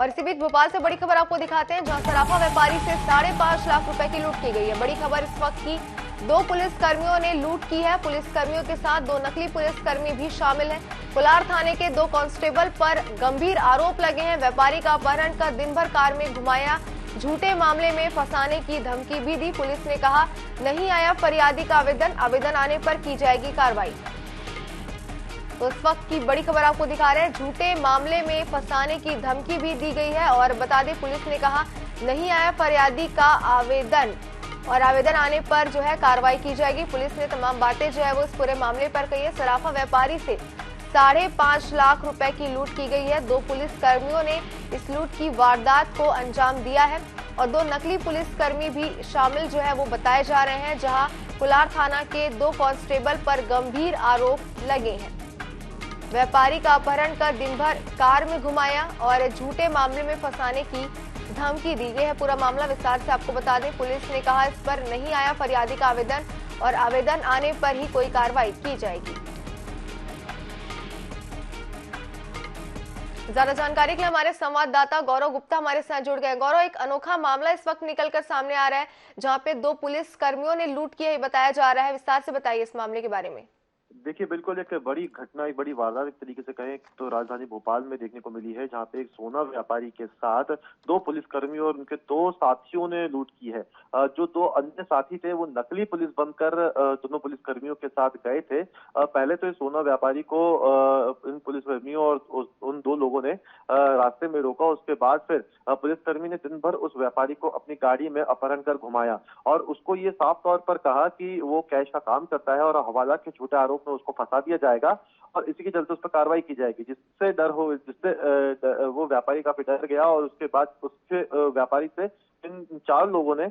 और इसी बीच भोपाल से बड़ी खबर आपको दिखाते हैं, जहां सराफा व्यापारी से 5.5 लाख रुपए की लूट की गई है। बड़ी खबर इस वक्त की, 2 पुलिसकर्मियों ने लूट की है। पुलिसकर्मियों के साथ 2 नकली पुलिसकर्मी भी शामिल हैं। कोलार थाने के 2 कांस्टेबल पर गंभीर आरोप लगे हैं। व्यापारी का अपहरण कर दिन भर कार में घुमाया, झूठे मामले में फंसाने की धमकी भी दी। पुलिस ने कहा नहीं आया फरियादी का आवेदन आने पर की जाएगी कार्रवाई। तो इस वक्त की बड़ी खबर आपको दिखा रहे हैं, झूठे मामले में फंसाने की धमकी भी दी गई है। और बता दें, पुलिस ने कहा नहीं आया फरियादी का आवेदन और आवेदन आने पर जो है कार्रवाई की जाएगी। पुलिस ने तमाम बातें जो है वो इस पूरे मामले पर कही है। सराफा व्यापारी से 5.5 लाख रुपए की लूट की गई है। 2 पुलिसकर्मियों ने इस लूट की वारदात को अंजाम दिया है और 2 नकली पुलिसकर्मी भी शामिल जो है वो बताए जा रहे हैं, जहां कोलार थाना के 2 कांस्टेबल पर गंभीर आरोप लगे हैं। व्यापारी का अपहरण कर दिन भर कार में घुमाया और झूठे मामले में फंसाने की धमकी दी गई है। पूरा मामला विस्तार से आपको बता दें, पुलिस ने कहा इस पर नहीं आया फरियादी का आवेदन और आवेदन आने पर ही कोई कार्रवाई की जाएगी। ज्यादा जानकारी के लिए हमारे संवाददाता गौरव गुप्ता हमारे साथ जुड़ गए। गौरव, एक अनोखा मामला इस वक्त निकलकर सामने आ रहा है, जहां पे 2 पुलिस कर्मियों ने लूट की है बताया जा रहा है। विस्तार से बताइए इस मामले के बारे में। देखिए, बिल्कुल एक बड़ी घटना, एक बड़ी वारदात एक तरीके से कहें तो राजधानी भोपाल में देखने को मिली है, जहां पे एक सोना व्यापारी के साथ 2 पुलिसकर्मी और उनके 2 साथियों ने लूट की है। जो 2 अन्य साथी थे वो नकली पुलिस बनकर दोनों पुलिसकर्मियों के साथ गए थे। पहले तो इस सोना व्यापारी को इन पुलिसकर्मियों और उन 2 लोगों ने रास्ते में रोका। उसके बाद फिर पुलिसकर्मी ने दिन भर उस व्यापारी को अपनी गाड़ी में अपहरण कर घुमाया और उसको ये साफ तौर पर कहा कि वो कैश का काम करता है और हवाला के झूठे आरोप में उसको फंसा दिया जाएगा और इसी के चलते उस पर कार्रवाई की जाएगी, जिससे वो व्यापारी काफी डर गया। और उसके बाद उसके व्यापारी से इन 4 लोगों ने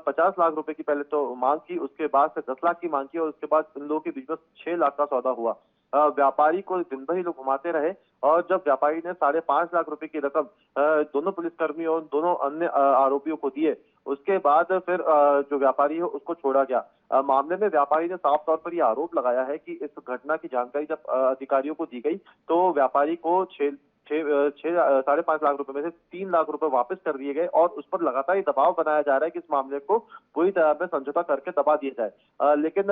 50 लाख रुपए की पहले तो मांग की, उसके बाद से 10 लाख की मांग की और उसके बाद इन लोगों के बीच में 6 लाख का सौदा हुआ। व्यापारी को दिन भर ही लोग घुमाते रहे और जब व्यापारी ने 5.5 लाख रुपए की रकम दोनों पुलिसकर्मी और दोनों अन्य आरोपियों को दिए, उसके बाद फिर जो व्यापारी है उसको छोड़ा गया। मामले में व्यापारी ने साफ तौर पर यह आरोप लगाया है कि इस घटना की जानकारी जब अधिकारियों को दी गई तो व्यापारी को 5.5 लाख रुपए में से 3 लाख रुपए वापस कर दिए गए और उस पर लगातार दबाव बनाया जा रहा है कि इस मामले को पूरी तरह से समझौता करके दबा दिया जाए। लेकिन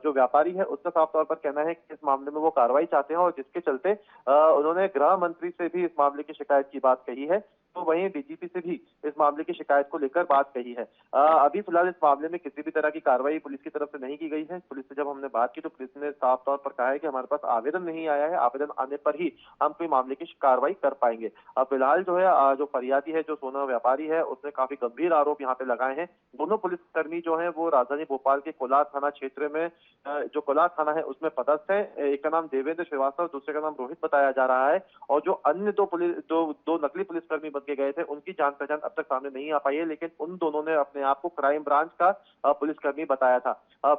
जो व्यापारी है उसका साफ तौर पर कहना है कि इस मामले में वो कार्रवाई चाहते हैं और जिसके चलते उन्होंने गृह मंत्री से भी इस मामले की शिकायत की बात कही है, तो वहीं डीजीपी से भी इस मामले की शिकायत को लेकर बात कही है। अभी फिलहाल इस मामले में किसी भी तरह की कार्रवाई पुलिस की तरफ से नहीं की गई है। पुलिस से जब हमने बात की तो पुलिस ने साफ तौर पर कहा है कि हमारे पास आवेदन नहीं आया है, आवेदन आने पर ही हम कोई मामले की कार्रवाई कर पाएंगे। अब फिलहाल जो है जो फरियादी है, जो सोना व्यापारी है, उसने काफी गंभीर आरोप यहाँ पे लगाए हैं। दोनों पुलिसकर्मी जो है वो राजधानी भोपाल के कोलार थाना क्षेत्र में, जो कोलार थाना है उसमें पदस्थ है। एक का नाम देवेंद्र श्रीवास्तव, दूसरे का नाम रोहित बताया जा रहा है और जो अन्य 2 नकली पुलिसकर्मी बन के गए थे उनकी जान पहचान अब तक सामने नहीं आ पाई है, लेकिन उन दोनों ने अपने आप को क्राइम ब्रांच का पुलिसकर्मी बताया था।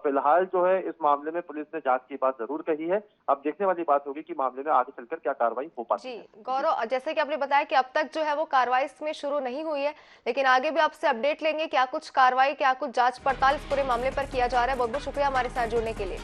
फिलहाल जो है इस मामले में पुलिस ने जांच की बात जरूर कही है। अब देखने वाली बात होगी कि मामले में आगे चलकर क्या कार्रवाई हो पाती है। गौरव, जैसे कि आपने बताया कि अब तक जो है वो कार्रवाई इसमें शुरू नहीं हुई है, लेकिन आगे भी आपसे अपडेट लेंगे, क्या कुछ कार्रवाई, क्या कुछ जांच पड़ताल इस पूरे मामले पर किया जा रहा है। बहुत बहुत शुक्रिया हमारे साथ जुड़ने के लिए।